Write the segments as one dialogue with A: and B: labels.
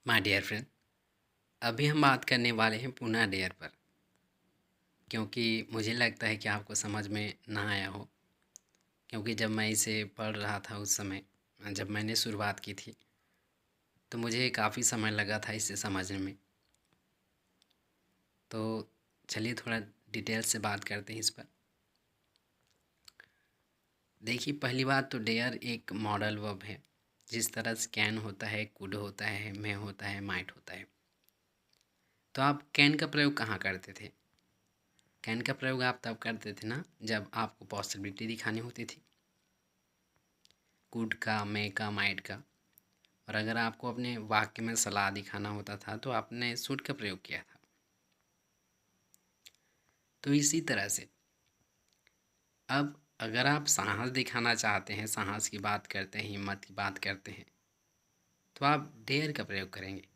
A: My dear friend, अभी हम बात करने वाले हैं पुनः डेयर पर, क्योंकि मुझे लगता है कि आपको समझ में ना आया हो। क्योंकि जब मैं इसे पढ़ रहा था उस समय, जब मैंने शुरुआत की थी, तो मुझे काफ़ी समय लगा था इसे समझने में। तो चलिए थोड़ा डिटेल से बात करते हैं इस पर। देखिए, पहली बात तो डेयर एक मॉडल वर्ब है। जिस तरह से कैन होता है, कुड होता है, मे होता है, माइट होता है। तो आप कैन का प्रयोग कहाँ करते थे? कैन का प्रयोग आप तब करते थे ना, जब आपको पॉसिबिलिटी दिखानी होती थी, कुड का, मे का, माइट का। और अगर आपको अपने वाक्य में सलाह दिखाना होता था तो आपने शुड का प्रयोग किया था। तो इसी तरह से अब अगर आप साहस दिखाना चाहते हैं, साहस की बात करते हैं, हिम्मत की बात करते हैं, तो आप डेयर का प्रयोग करेंगे।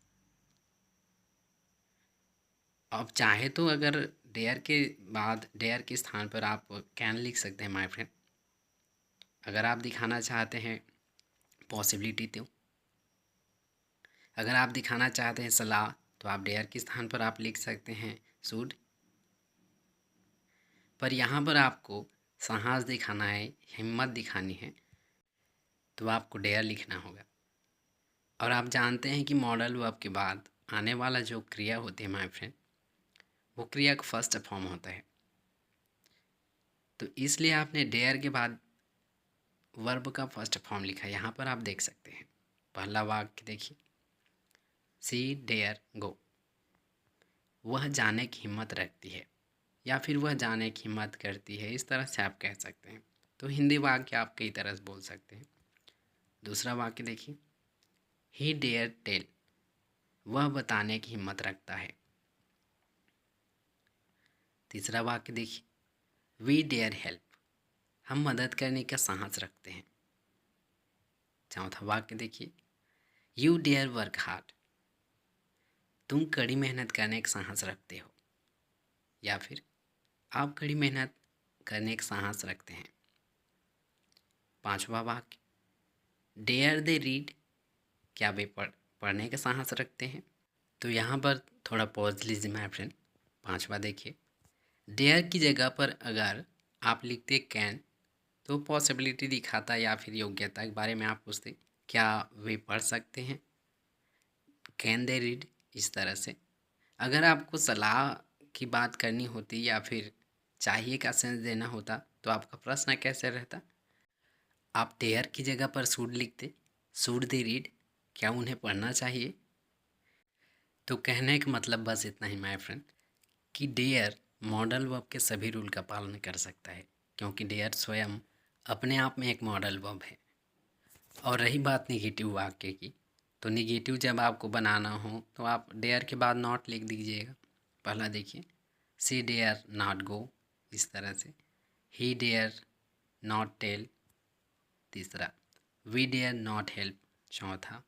A: अब चाहे तो अगर डेयर के बाद, डेयर के स्थान पर आप कैन लिख सकते हैं माय फ्रेंड। अगर आप दिखाना चाहते हैं पॉसिबिलिटी, तो अगर आप दिखाना चाहते हैं सलाह, तो आप डेयर के स्थान पर आप लिख सकते हैं शुड। पर यहाँ पर आपको साहस दिखाना है, हिम्मत दिखानी है, तो आपको डेयर लिखना होगा। और आप जानते हैं कि मॉडल वर्ब के बाद आने वाला जो क्रिया होती है माय फ्रेंड, वो क्रिया का फर्स्ट फॉर्म होता है। तो इसलिए आपने डेयर के बाद वर्ब का फर्स्ट फॉर्म लिखा। यहाँ पर आप देख सकते हैं पहला वाक्य देखिए, सी डेयर गो। वह जाने की हिम्मत रखती है, या फिर वह जाने की हिम्मत करती है, इस तरह से आप कह सकते हैं। तो हिंदी वाक्य आप कई तरह से बोल सकते हैं। दूसरा वाक्य देखिए, ही डेयर टेल। वह बताने की हिम्मत रखता है। तीसरा वाक्य देखिए, वी डेयर हेल्प। हम मदद करने का साहस रखते हैं। चौथा वाक्य देखिए, यू डेयर वर्क हार्ड। तुम कड़ी मेहनत करने का साहस रखते हो, या फिर आप कड़ी मेहनत करने का साहस रखते हैं। पांचवा वाक्य, डेयर दे रीड। क्या वे पढ़ने का साहस रखते हैं? तो यहाँ पर थोड़ा पॉज लीजिए माय फ्रेंड। पांचवा देखिए, डेयर की जगह पर अगर आप लिखते कैन, तो पॉसिबिलिटी दिखाता या फिर योग्यता के बारे में आप पूछते, क्या वे पढ़ सकते हैं, कैन दे रीड, इस तरह से। अगर आपको सलाह की बात करनी होती या फिर चाहिए का सेंस देना होता, तो आपका प्रश्न कैसे रहता? आप डेयर की जगह पर शुड लिखते, शुड दे रीड, क्या उन्हें पढ़ना चाहिए? तो कहने का मतलब बस इतना ही माय फ्रेंड, कि डेयर मॉडल वर्ब के सभी रूल का पालन कर सकता है, क्योंकि डेयर स्वयं अपने आप में एक मॉडल वर्ब है। और रही बात निगेटिव वाक्य की, तो निगेटिव जब आपको बनाना हो तो आप डेयर के बाद नॉट लिख दीजिएगा। पहला देखिए, सी डेयर नॉट गो, इस तरह से। ही डेयर नॉट टेल, तीसरा। वी डेयर नॉट हेल्प, चौथा।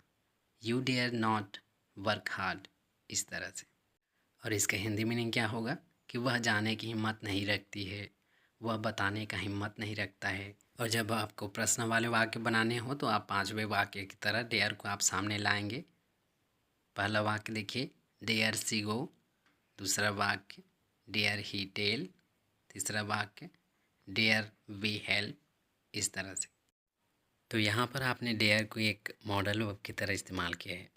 A: You dare not work hard, इस तरह से। और इसका हिंदी मीनिंग क्या होगा कि वह जाने की हिम्मत नहीं रखती है, वह बताने का हिम्मत नहीं रखता है। और जब आपको प्रश्न वाले वाक्य बनाने हो तो आप पांचवें वाक्य की तरह डेयर को आप सामने लाएंगे। पहला वाक्य देखिए, डेयर सी गो। दूसरा वाक्य, डेयर ही टेल। तीसरा वाक्य, डेयर वी हेल्प, इस तरह से। तो यहाँ पर आपने डेयर को एक मॉडल वर्ब की तरह इस्तेमाल किया है।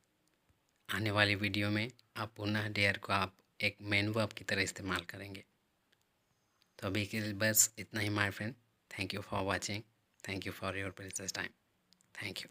A: आने वाली वीडियो में आप पुनः डेयर को आप एक मेन वर्ब की तरह इस्तेमाल करेंगे। तो अभी के लिए बस इतना ही my friend. Thank you for watching. Thank you for your precious time. Thank you.